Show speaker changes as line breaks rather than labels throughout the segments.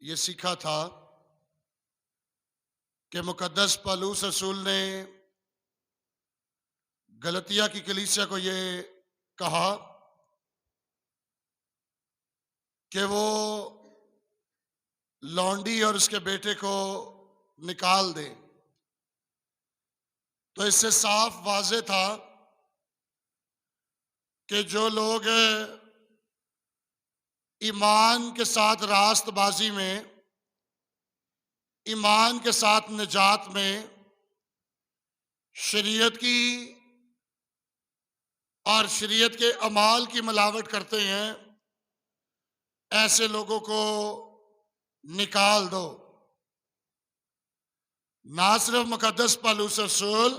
ये सीखा था कि मुकद्दस पौलुस रसूल ने गलतिया की कलीसिया को ये कहा कि वो लौंडी और उसके बेटे को निकाल दे। तो इससे साफ वाजे था कि जो लोग ईमान के साथ रास्तबाजी में, ईमान के साथ निजात में शरीयत की और शरीयत के अमाल की मिलावट करते हैं, ऐसे लोगों को निकाल दो। ना सिर्फ मुकद्दस पौलुस रसूल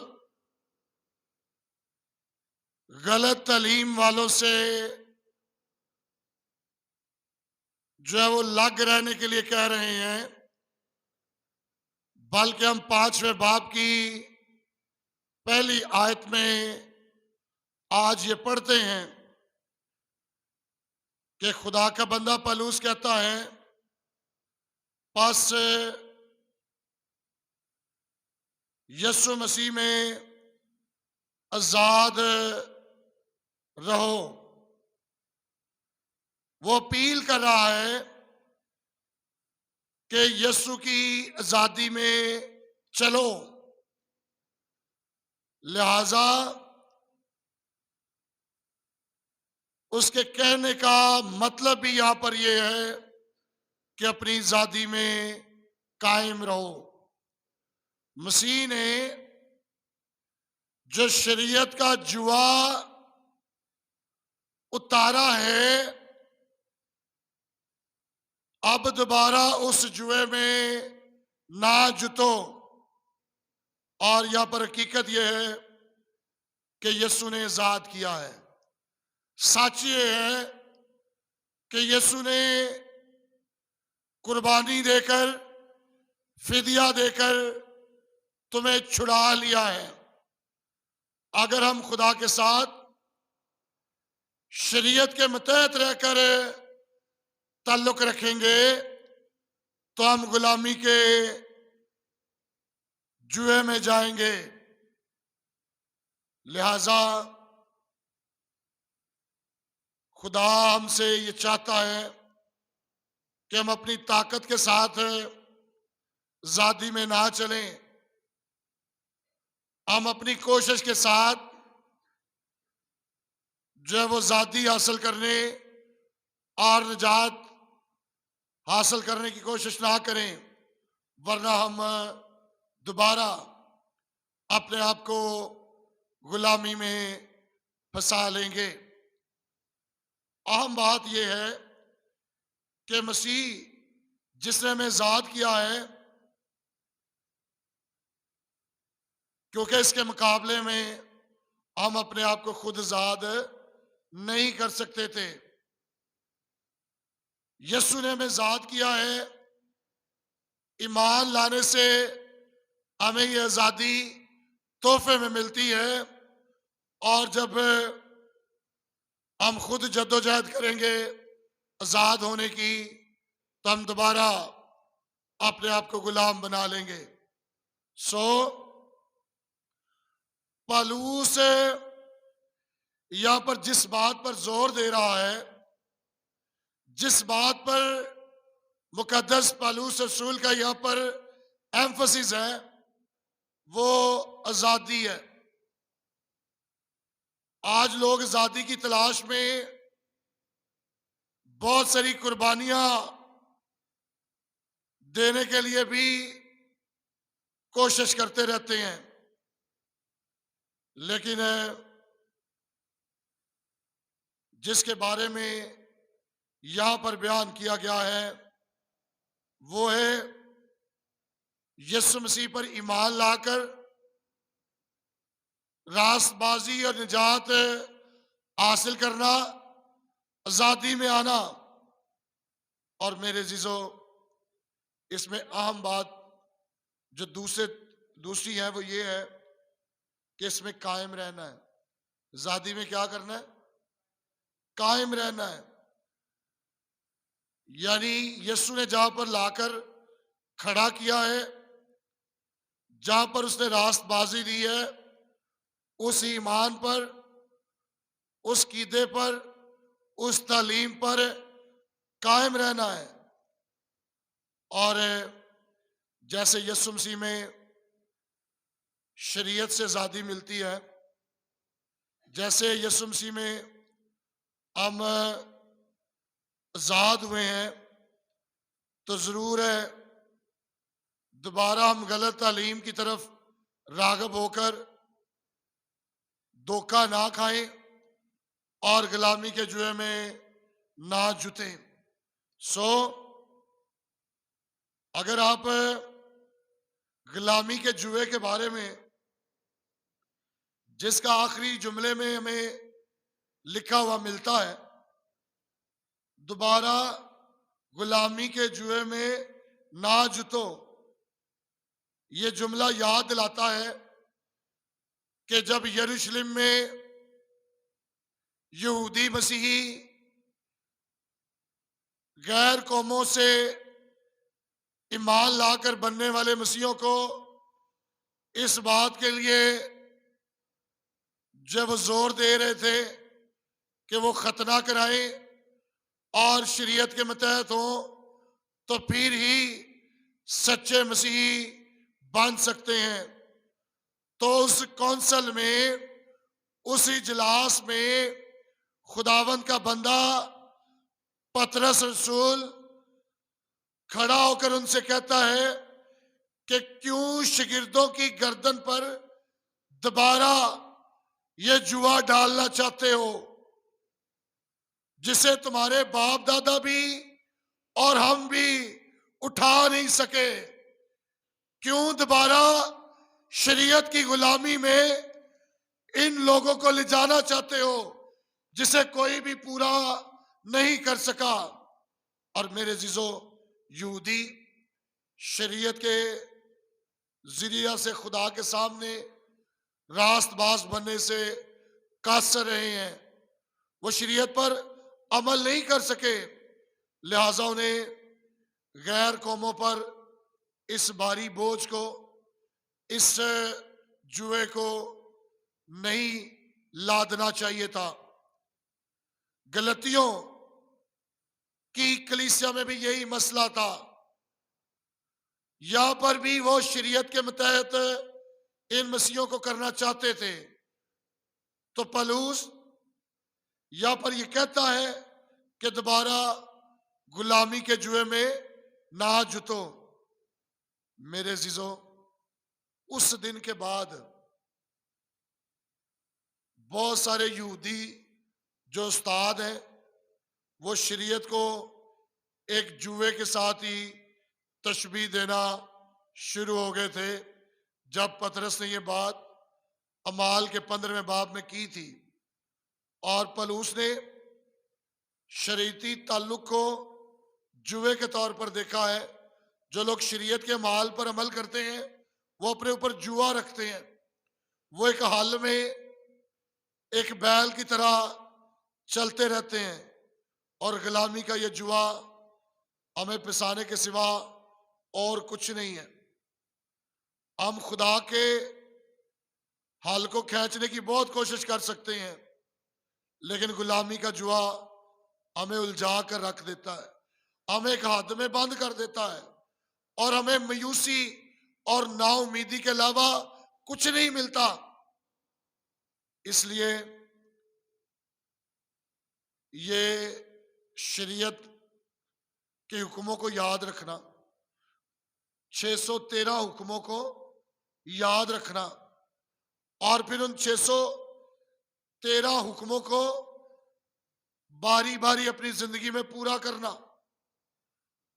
गलत तालीम वालों से जो है वो लग रहने के लिए कह रहे हैं, बल्कि हम 5वें बाब की पहली आयत में आज ये पढ़ते हैं कि खुदा का बंदा पौलुस कहता है, बस यीशु मसीह में आजाद रहो। वो अपील कर रहा है कि यीशु की आजादी में चलो। लिहाजा उसके कहने का मतलब भी यहां पर यह है कि अपनी आजादी में कायम रहो। मसीह ने जो शरीयत का जुआ उतारा है, अब दोबारा उस जुए में ना जुतो। और यहां पर हकीकत यह है कि यीशु ने आजाद किया है। सच ये है कि यीशु ने कुर्बानी देकर, फिदिया देकर तुम्हें छुड़ा लिया है। अगर हम खुदा के साथ शरीयत के मुतहत रहकर ताल्लुक रखेंगे तो हम गुलामी के जुए में जाएंगे। लिहाजा खुदा हमसे ये चाहता है कि हम अपनी ताकत के साथ आजादी में ना चलें। हम अपनी कोशिश के साथ जो है वो आजादी हासिल करने और निजात हासिल करने की कोशिश ना करें, वरना हम दोबारा अपने आप को गुलामी में फंसा लेंगे। अहम बात यह है कि मसीह जिसने हमें आजाद किया है, क्योंकि इसके मुकाबले में हम अपने आप को खुद आजाद नहीं कर सकते थे। यीशु ने हमें आजाद किया है। ईमान लाने से हमें ये आजादी तोहफे में मिलती है, और जब हम खुद जद्दोजहद करेंगे आजाद होने की, तो हम दोबारा अपने आप को गुलाम बना लेंगे। सो पौलुस यहां पर जिस बात पर जोर दे रहा है, जिस बात पर मुकद्दस पौलुस रसूल का यहां पर एम्फसिस है, वो आजादी है। आज लोग आजादी की तलाश में बहुत सारी कुर्बानियां देने के लिए भी कोशिश करते रहते हैं, लेकिन जिसके बारे में यहां पर बयान किया गया है वो है यीशु मसीह पर ईमान लाकर रास्तबाजी और निजात हासिल करना, आजादी में आना। और मेरे जीजो, इसमें अहम बात जो दूसरी है वो ये है कि इसमें कायम रहना है। आजादी में क्या करना है? कायम रहना है। यानी यीशु ने जहां पर लाकर खड़ा किया है, जहां पर उसने रास्तबाजी दी है, उस ईमान पर, उस कीदे पर, उस तालीम पर कायम रहना है। और जैसे यीशु मसीह में शरीयत से आज़ादी मिलती है, जैसे यीशु मसीह में हम आज़ाद हुए हैं, तो ज़रूर है दोबारा हम गलत तालीम की तरफ राग़ब होकर धोखा ना खाएं और गुलामी के जुए में ना जुटें। सो अगर आप गुलामी के जुए के बारे में, जिसका आखिरी जुमले में हमें लिखा हुआ मिलता है, दोबारा गुलामी के जुए में ना जुतो, ये जुमला याद दिलाता है कि जब यरूशलेम में यहूदी मसीही गैर कौमों से ईमान लाकर बनने वाले मसीहों को इस बात के लिए जब वो जोर दे रहे थे कि वो खतना कराएं और शरीयत के मतहत हो, तो फिर ही सच्चे मसीही बन सकते हैं। तो उस कौंसल में, उस इजलास में खुदावंद का बंदा पतरस रसूल खड़ा होकर उनसे कहता है कि क्यों शागिर्दों की गर्दन पर दोबारा ये जुआ डालना चाहते हो, जिसे तुम्हारे बाप दादा भी और हम भी उठा नहीं सके। क्यों दोबारा शरीयत की गुलामी में इन लोगों को ले जाना चाहते हो, जिसे कोई भी पूरा नहीं कर सका। और मेरे जीजो, यहूदी शरीयत के जरिया से खुदा के सामने रास्तबाज बनने से कासर रहे हैं, वो शरीयत पर अमल नहीं कर सके, लिहाजा उन्हें गैर कौमों पर इस भारी बोझ को, इस जुए को नहीं लादना चाहिए था। गलतियों की कलीसिया में भी यही मसला था। यहां पर भी वो शरीयत के मतहत इन मसीहों को करना चाहते थे। तो पलूस यहां पर यह कहता है कि दोबारा गुलामी के जुए में ना जुतो। मेरे जीजो, उस दिन के बाद बहुत सारे यहूदी जो उस्ताद हैं, वो शरीयत को एक जुए के साथ ही तशबीह देना शुरू हो गए थे। जब पतरस ने ये बात अमाल के 15वें बाब में की थी और पलूस ने शरीयती ताल्लुक को जुए के तौर पर देखा है। जो लोग शरीयत के माल पर अमल करते हैं, वो अपने ऊपर जुआ रखते हैं। वो एक हाल में एक बैल की तरह चलते रहते हैं और गुलामी का ये जुआ हमें पिसाने के सिवा और कुछ नहीं है। हम खुदा के हाल को खींचने की बहुत कोशिश कर सकते हैं, लेकिन गुलामी का जुआ हमें उलझा कर रख देता है, हमें एक हाथ में बंद कर देता है और हमें मायूसी और नाउमीदी के अलावा कुछ नहीं मिलता। इसलिए ये शरीयत के हुक्मों को याद रखना, 613 हुक्मों को याद रखना और फिर उन 613 हुक्मों को बारी बारी अपनी जिंदगी में पूरा करना।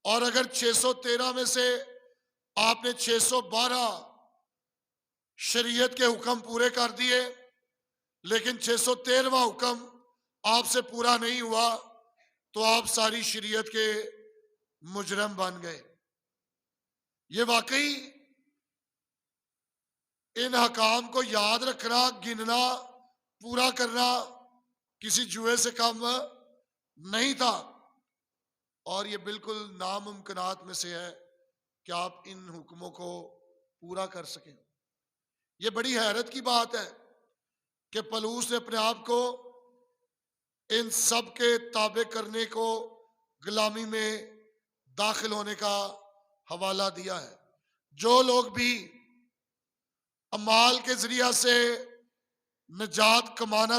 और अगर 613 में से आपने 612 शरीयत के हुक्म पूरे कर दिए, लेकिन 613वां हुक्म आपसे पूरा नहीं हुआ, तो आप सारी शरीयत के मुजरम बन गए। ये वाकई इन हकाम को याद रखना, गिनना, पूरा करना किसी जुए से कम नहीं था। और ये बिल्कुल नामुमकिनात में से है कि आप इन हुक्मों को पूरा कर सकें। ये बड़ी हैरत की बात है कि पलूस ने अपने आप को इन सब के ताबे करने को, गुलामी में दाखिल होने का हवाला दिया है। जो लोग भी अमाल के जरिया से निजात कमाना